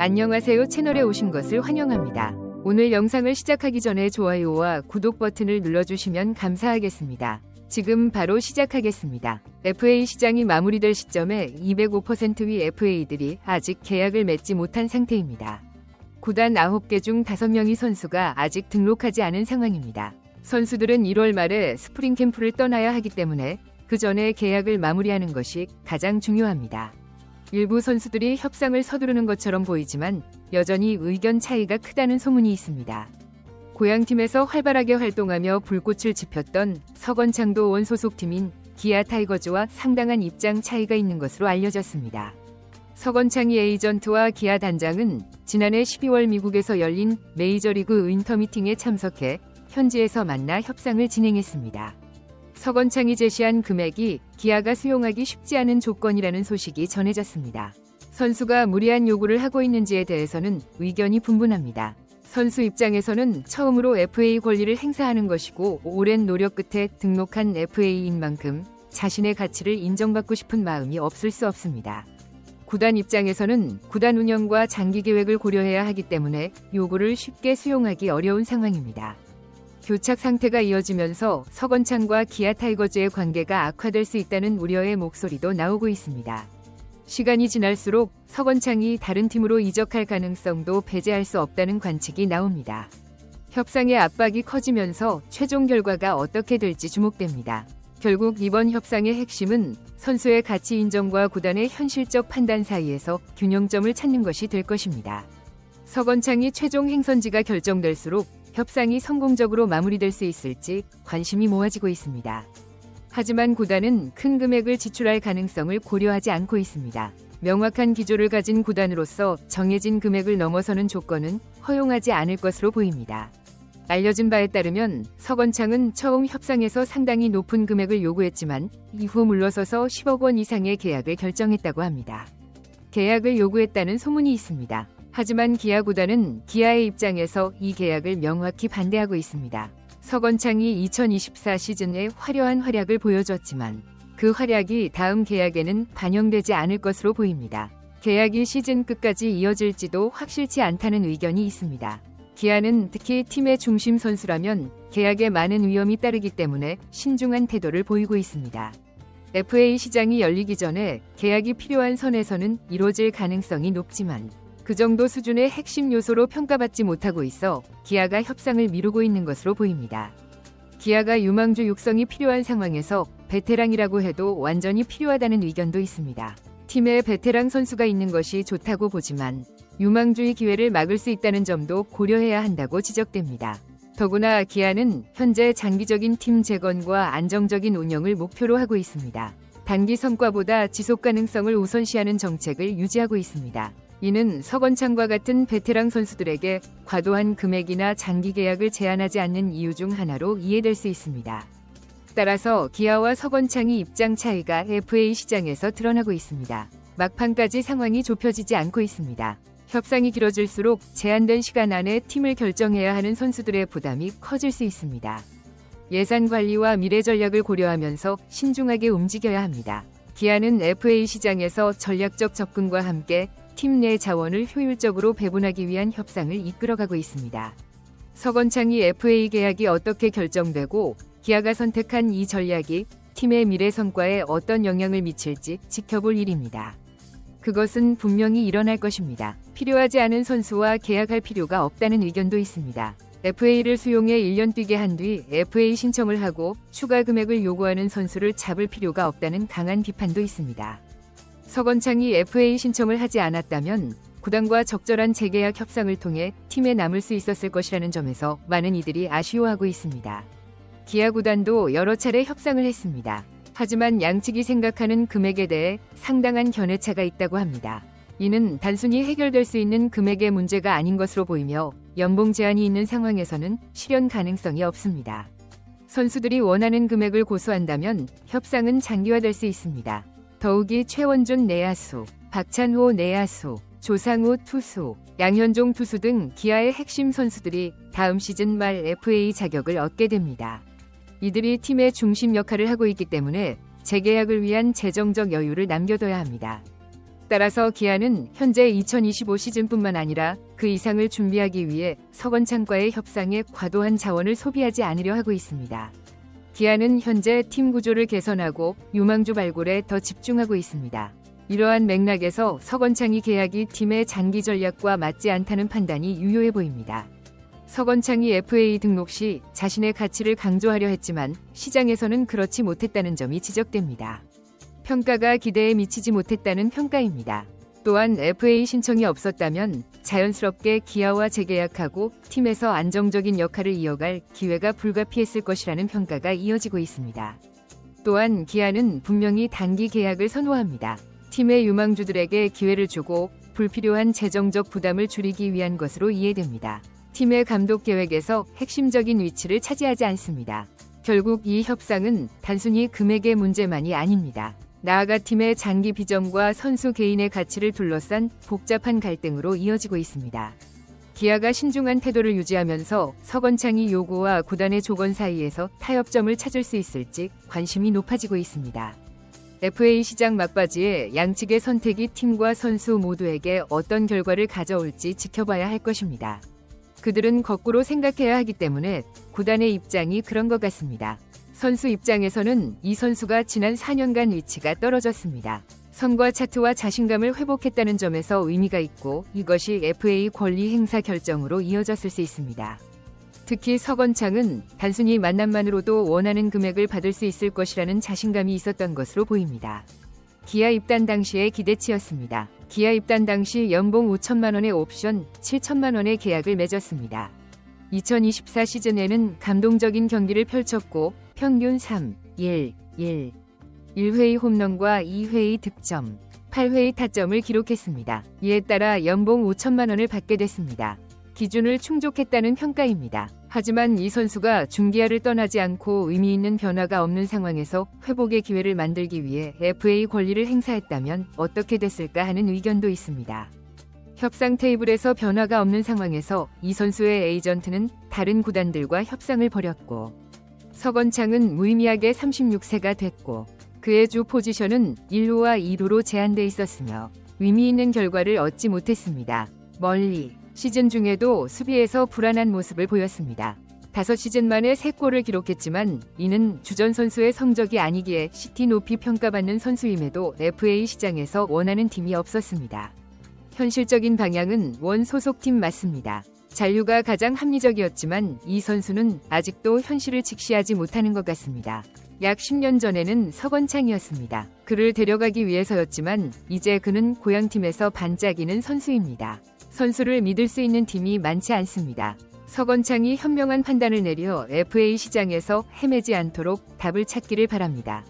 안녕하세요. 채널에 오신 것을 환영합니다. 오늘 영상을 시작하기 전에 좋아요와 구독 버튼을 눌러주시면 감사하겠습니다. 지금 바로 시작하겠습니다. FA 시장이 마무리될 시점에 205% 위 FA들이 아직 계약을 맺지 못한 상태입니다. 구단 9개 중 5명의 선수가 아직 등록하지 않은 상황입니다. 선수들은 1월 말에 스프링 캠프를 떠나야 하기 때문에 그 전에 계약을 마무리하는 것이 가장 중요합니다. 일부 선수들이 협상을 서두르는 것처럼 보이지만 여전히 의견 차이가 크다는 소문이 있습니다. 고향팀에서 활발하게 활동하며 불꽃을 지폈던 서건창도 원소속팀인 기아 타이거즈와 상당한 입장 차이가 있는 것으로 알려졌습니다. 서건창이 에이전트와 기아 단장은 지난해 12월 미국에서 열린 메이저리그 윈터 미팅에 참석해 현지에서 만나 협상을 진행했습니다. 서건창이 제시한 금액이 기아가 수용하기 쉽지 않은 조건이라는 소식이 전해졌습니다. 선수가 무리한 요구를 하고 있는지에 대해서는 의견이 분분합니다. 선수 입장에서는 처음으로 FA 권리를 행사하는 것이고 오랜 노력 끝에 등록한 FA인 만큼 자신의 가치를 인정받고 싶은 마음이 없을 수 없습니다. 구단 입장에서는 구단 운영과 장기 계획을 고려해야 하기 때문에 요구를 쉽게 수용하기 어려운 상황입니다. 교착 상태가 이어지면서 서건창과 기아 타이거즈의 관계가 악화될 수 있다는 우려의 목소리도 나오고 있습니다. 시간이 지날수록 서건창이 다른 팀으로 이적할 가능성도 배제할 수 없다는 관측이 나옵니다. 협상의 압박이 커지면서 최종 결과가 어떻게 될지 주목됩니다. 결국 이번 협상의 핵심은 선수의 가치 인정과 구단의 현실적 판단 사이에서 균형점을 찾는 것이 될 것입니다. 서건창이 최종 행선지가 결정될수록 협상이 성공적으로 마무리될 수 있을지 관심이 모아지고 있습니다. 하지만 구단은 큰 금액을 지출할 가능성을 고려하지 않고 있습니다. 명확한 기조를 가진 구단으로서 정해진 금액을 넘어서는 조건은 허용하지 않을 것으로 보입니다. 알려진 바에 따르면 서건창은 처음 협상에서 상당히 높은 금액을 요구했지만 이후 물러서서 10억 원 이상의 계약을 결정했다고 합니다. 계약을 요구했다는 소문이 있습니다. 하지만 기아 구단은 기아의 입장에서 이 계약을 명확히 반대하고 있습니다. 서건창이 2024 시즌에 화려한 활약을 보여줬지만 그 활약이 다음 계약에는 반영되지 않을 것으로 보입니다. 계약이 시즌 끝까지 이어질지도 확실치 않다는 의견이 있습니다. 기아는 특히 팀의 중심 선수라면 계약에 많은 위험이 따르기 때문에 신중한 태도를 보이고 있습니다. FA 시장이 열리기 전에 계약이 필요한 선에서는 이뤄질 가능성이 높지만 그 정도 수준의 핵심 요소로 평가받지 못하고 있어 기아가 협상을 미루고 있는 것으로 보입니다. 기아가 유망주 육성이 필요한 상황에서 베테랑이라고 해도 완전히 필요하다는 의견도 있습니다. 팀에 베테랑 선수가 있는 것이 좋다고 보지만 유망주의 기회를 막을 수 있다는 점도 고려해야 한다고 지적됩니다. 더구나 기아는 현재 장기적인 팀 재건과 안정적인 운영을 목표로 하고 있습니다. 단기 성과보다 지속 가능성을 우선시하는 정책을 유지하고 있습니다. 이는 서건창과 같은 베테랑 선수들에게 과도한 금액이나 장기 계약을 제한하지 않는 이유 중 하나로 이해될 수 있습니다. 따라서 기아와 서건창의 입장 차이가 FA 시장에서 드러나고 있습니다. 막판까지 상황이 좁혀지지 않고 있습니다. 협상이 길어질수록 제한된 시간 안에 팀을 결정해야 하는 선수들의 부담이 커질 수 있습니다. 예산 관리와 미래 전략을 고려하면서 신중하게 움직여야 합니다. 기아는 FA 시장에서 전략적 접근과 함께 팀 내 자원을 효율적으로 배분하기 위한 협상을 이끌어가고 있습니다. 서건창이 FA 계약이 어떻게 결정되고 기아가 선택한 이 전략이 팀의 미래 성과에 어떤 영향을 미칠지 지켜볼 일입니다. 그것은 분명히 일어날 것입니다. 필요하지 않은 선수와 계약할 필요가 없다는 의견도 있습니다. FA를 수용해 1년 뛰게 한 뒤 FA 신청을 하고 추가 금액을 요구하는 선수를 잡을 필요가 없다는 강한 비판도 있습니다. 서건창이 FA 신청을 하지 않았다면 구단과 적절한 재계약 협상을 통해 팀에 남을 수 있었을 것이라는 점에서 많은 이들이 아쉬워하고 있습니다. 기아 구단도 여러 차례 협상을 했습니다. 하지만 양측이 생각하는 금액에 대해 상당한 견해차가 있다고 합니다. 이는 단순히 해결될 수 있는 금액의 문제가 아닌 것으로 보이며 연봉 제한이 있는 상황에서는 실현 가능성이 없습니다. 선수들이 원하는 금액을 고수한다면 협상은 장기화될 수 있습니다. 더욱이 최원준 내야수, 박찬호 내야수, 조상우 투수, 양현종 투수 등 기아의 핵심 선수들이 다음 시즌 말 FA 자격을 얻게 됩니다. 이들이 팀의 중심 역할을 하고 있기 때문에 재계약을 위한 재정적 여유를 남겨둬야 합니다. 따라서 기아는 현재 2025 시즌뿐만 아니라 그 이상을 준비하기 위해 서건창과의 협상에 과도한 자원을 소비하지 않으려 하고 있습니다. 기아는 현재 팀 구조를 개선하고 유망주 발굴에 더 집중하고 있습니다. 이러한 맥락에서 서건창이 계약이 팀의 장기 전략과 맞지 않다는 판단이 유효해 보입니다. 서건창이 FA 등록 시 자신의 가치를 강조하려 했지만 시장에서는 그렇지 못했다는 점이 지적됩니다. 평가가 기대에 미치지 못했다는 평가입니다. 또한 FA 신청이 없었다면 자연스럽게 기아와 재계약하고 팀에서 안정적인 역할을 이어갈 기회가 불가피했을 것이라는 평가가 이어지고 있습니다. 또한 기아는 분명히 단기 계약을 선호합니다. 팀의 유망주들에게 기회를 주고 불필요한 재정적 부담을 줄이기 위한 것으로 이해됩니다. 팀의 감독 계획에서 핵심적인 위치를 차지하지 않습니다. 결국 이 협상은 단순히 금액의 문제만이 아닙니다. 나아가 팀의 장기 비전과 선수 개인의 가치를 둘러싼 복잡한 갈등으로 이어지고 있습니다. 기아가 신중한 태도를 유지하면서 서건창이 요구와 구단의 조건 사이에서 타협점을 찾을 수 있을지 관심이 높아지고 있습니다. FA 시장 막바지에 양측의 선택이 팀과 선수 모두에게 어떤 결과를 가져올지 지켜봐야 할 것입니다. 그들은 거꾸로 생각해야 하기 때문에 구단의 입장이 그런 것 같습니다. 선수 입장에서는 이 선수가 지난 4년간 위치가 떨어졌습니다. 선과 차트와 자신감을 회복했다는 점에서 의미가 있고 이것이 FA 권리 행사 결정으로 이어졌을 수 있습니다. 특히 서건창은 단순히 만남만으로도 원하는 금액을 받을 수 있을 것이라는 자신감이 있었던 것으로 보입니다. 기아 입단 당시의 기대치였습니다. 기아 입단 당시 연봉 5천만 원의 옵션 7천만 원의 계약을 맺었습니다. 2024 시즌에는 감동적인 경기를 펼쳤고 평균 3, 1, 1, 1회의 홈런과 2회의 득점, 8회의 타점을 기록했습니다. 이에 따라 연봉 5천만 원을 받게 됐습니다. 기준을 충족했다는 평가입니다. 하지만 이 선수가 중기아를 떠나지 않고 의미 있는 변화가 없는 상황에서 회복의 기회를 만들기 위해 FA 권리를 행사했다면 어떻게 됐을까 하는 의견도 있습니다. 협상 테이블에서 변화가 없는 상황에서 이 선수의 에이전트는 다른 구단들과 협상을 벌였고 서건창은 무의미하게 36세가 됐고 그의 주 포지션은 1루와 2루로 제한돼 있었으며 의미 있는 결과를 얻지 못했습니다. 멀리 시즌 중에도 수비에서 불안한 모습을 보였습니다. 5시즌 만에 3골을 기록했지만 이는 주전 선수의 성적이 아니기에 CT 높이 평가받는 선수임에도 FA 시장에서 원하는 팀이 없었습니다. 현실적인 방향은 원 소속팀 맞습니다. 잔류가 가장 합리적이었지만 이 선수는 아직도 현실을 직시하지 못하는 것 같습니다. 약 10년 전에는 서건창이었습니다. 그를 데려가기 위해서였지만 이제 그는 고향팀에서 반짝이는 선수입니다. 선수를 믿을 수 있는 팀이 많지 않습니다. 서건창이 현명한 판단을 내려 FA 시장에서 헤매지 않도록 답을 찾기를 바랍니다.